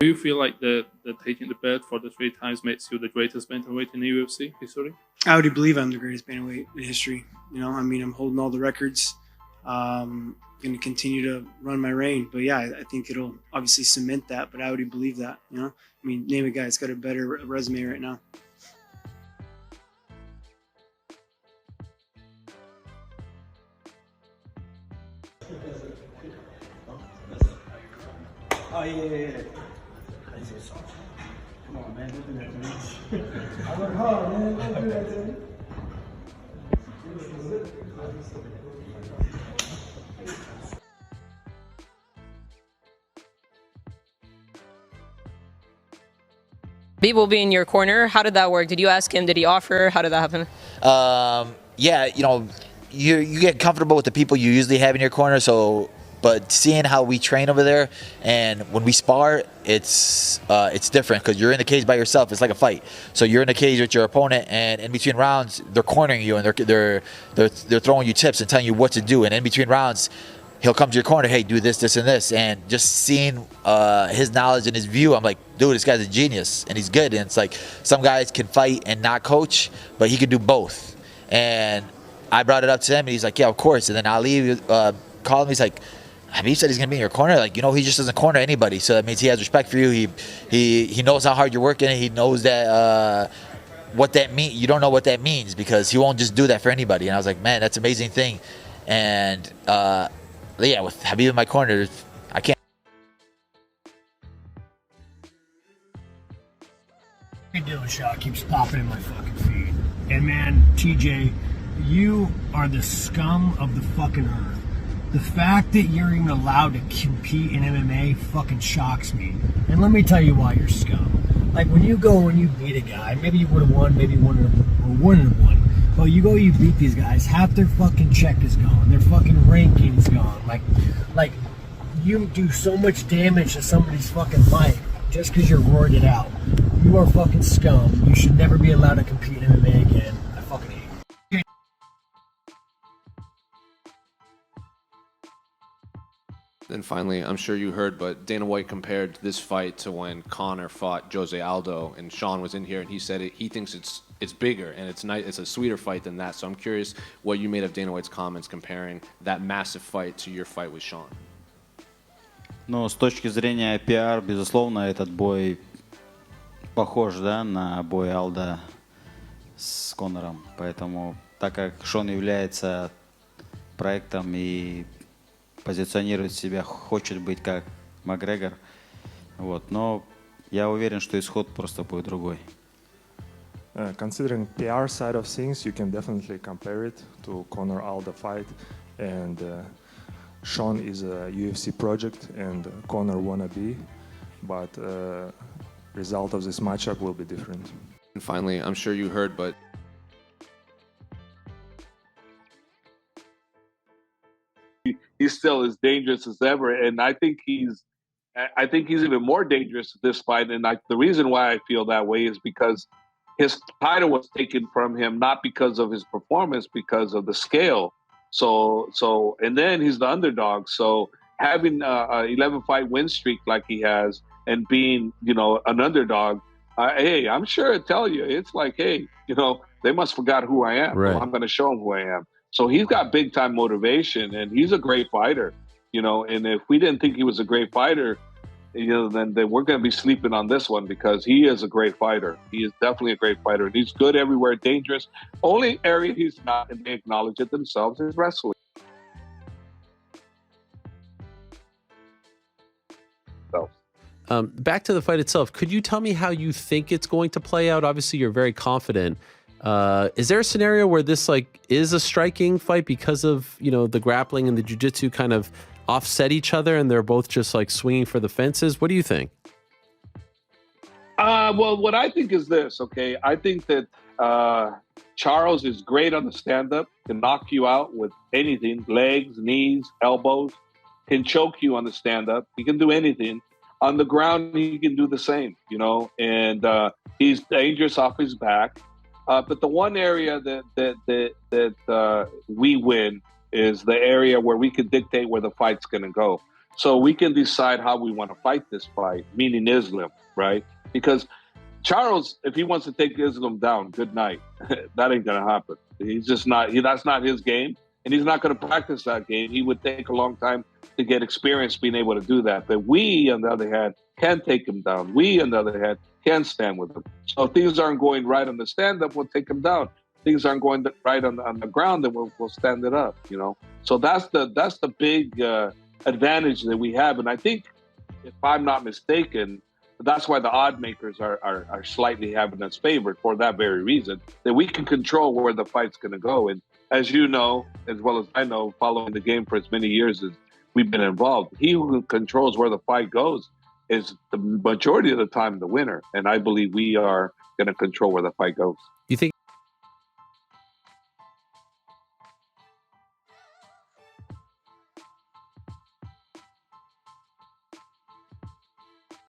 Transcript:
Do you feel like the taking the belt for the 3 times makes you the greatest bantamweight in the UFC history? I already believe I'm the greatest bantamweight in history. I'm holding all the records. Going to continue to run my reign. But yeah, I think it'll obviously cement that. But I already believe that. Name a guy that's got a better resume right now. Oh, yeah. Come on, man. Don't do that to me. I work hard, man. Don't do that to me. Khabib will be in your corner. How did that work? Did you ask him? Did he offer? How did that happen? Yeah, you get comfortable with the people you usually have in your corner. But seeing how we train over there, and when we spar, it's different because you're in the cage by yourself. It's like a fight. So you're in the cage with your opponent, and in between rounds, they're cornering you and they're throwing you tips and telling you what to do. And in between rounds, he'll come to your corner, hey, do this, this, and this. And just seeing his knowledge and his view, I'm like, dude, this guy's a genius, and he's good. And it's like some guys can fight and not coach, but he can do both. And I brought it up to him, and he's like, yeah, of course. And then Ali called me. He's like, Habib said he's gonna be in your corner. Like, he just doesn't corner anybody. So that means he has respect for you. He knows how hard you're working. He knows that what that means. You don't know what that means because he won't just do that for anybody. And I was like, man, that's an amazing thing. And yeah, with Habib in my corner, I can't. Dillashaw keeps popping in my fucking feed. And man, TJ, you are the scum of the fucking earth. The fact that you're even allowed to compete in MMA fucking shocks me. And let me tell you why you're scum. Like when you beat a guy, maybe you would have won, maybe you wouldn't have won. But you beat these guys, half their fucking check is gone, their fucking ranking's gone. Like you do so much damage to somebody's fucking life just because you're roided out. You are fucking scum. You should never be allowed to compete in MMA again. I fucking hate you. Then finally, I'm sure you heard, but Dana White compared this fight to when Conor fought Jose Aldo, and Sean was in here, and he said he thinks it's bigger and it's a sweeter fight than that. So I'm curious what you made of Dana White's comments comparing that massive fight to your fight with Sean. Ну, с точки зрения пиар, безусловно, этот бой похож, да, на бой Алда с Конором. Поэтому, так как Шон является проектом и позиционирует себя, хочет быть как Макгрегор, но я уверен, что исход просто будет другой. Considering PR side of things, you can definitely compare it to Conor Aldo fight, and Sean is a UFC project and Conor wannabe, but result of this matchup will be different. And finally, I'm sure you heard, but he's still as dangerous as ever, and I think he's even more dangerous at this fight. And the reason why I feel that way is because his title was taken from him not because of his performance, because of the scale. So, and then he's the underdog. So having a 11-fight win streak like he has, and being an underdog, hey, I'm sure it'll tell you. It's like, hey, they must forgot who I am. Right. Well, I'm going to show them who I am. So he's got big time motivation, and he's a great fighter, and if we didn't think he was a great fighter, then we're going to be sleeping on this one, because he is a great fighter. He is definitely a great fighter, and he's good everywhere, dangerous. Only area he's not, and they acknowledge it themselves, is wrestling. Back to the fight itself, could you tell me how you think it's going to play out? Obviously, you're very confident. Is there a scenario where this is a striking fight because of the grappling and the jiu-jitsu kind of offset each other and they're both just swinging for the fences? What do you think? Well, what I think is this, okay? I think that Charles is great on the stand-up, can knock you out with anything, legs, knees, elbows, can choke you on the stand-up. He can do anything. On the ground, he can do the same, and he's dangerous off his back. But the one area that we win is the area where we can dictate where the fight's going to go. So we can decide how we want to fight this fight, meaning Islam, right? Because Charles, if he wants to take Islam down, good night. That ain't gonna happen. He's just not. That's not his game, and he's not going to practice that game. He would take a long time to get experience being able to do that. But we, on the other hand, can take him down. We, on the other hand, can stand with him. So if things aren't going right on the stand-up, we'll take him down. If things aren't going right on the ground, then we'll stand it up. You know. So that's the big advantage that we have, and I think, if I'm not mistaken, that's why the odd makers are slightly having us favored for that very reason, that we can control where the fight's going to go. And as you know, as well as I know, following the game for as many years as we've been involved, he who controls where the fight goes is the majority of the time the winner. And I believe we are going to control where the fight goes.